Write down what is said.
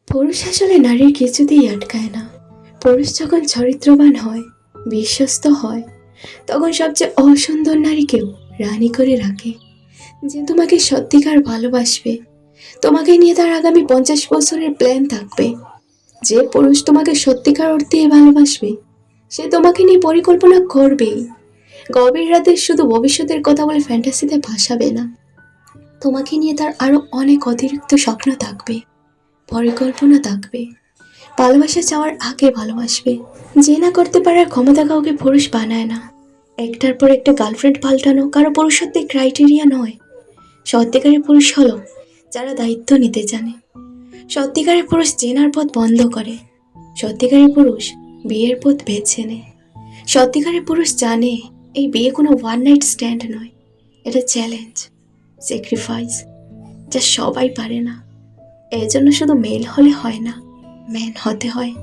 পুরুষ আসলে নারীর কিছুতেই আটকায় না। পুরুষ যখন চরিত্রবান হয়, বিশ্বস্ত হয়, তখন সবচেয়ে অসুন্দর নারীকেও রানী করে রাখে। যে তোমাকে সত্যিকার ভালোবাসবে, তোমাকে নিয়ে তার আগামী 50 বছরের প্ল্যান থাকবে। যে পুরুষ তোমাকে সত্যিকার অর্থে ভালোবাসবে, সে তোমাকে নিয়ে পরিকল্পনা করবেই। গভীর রাতে শুধু ভবিষ্যতের কথা বলে ফ্যান্টাসিতে ভাসাবে না। তোমাকে নিয়ে তার আরো অনেক অতিরিক্ত স্বপ্ন থাকবে, পরিকল্পনা থাকবে। ভালোবাসা চাওয়ার আগে ভালোবাসবে। যে না করতে পারার ক্ষমতা কাউকে পুরুষ বানায় না। একটার পর একটা গার্লফ্রেন্ড পাল্টানো কারো পুরুষত্বের ক্রাইটেরিয়া নয়। সত্যিকারের পুরুষ হলো যারা দায়িত্ব নিতে জানে। সত্যিকারের পুরুষ চেনার পথ বন্ধ করে। সত্যিকারের পুরুষ বিয়ের পথ বেছে নেয়। সত্যিকারের পুরুষ জানে এই বিয়ে কোনো ওয়ান নাইট স্ট্যান্ড নয়, এটা চ্যালেঞ্জ, স্যাক্রিফাইস, যা সবাই পারে না। এর জন্য শুধু মেল হলে হয় না, ম্যান হতে হয়।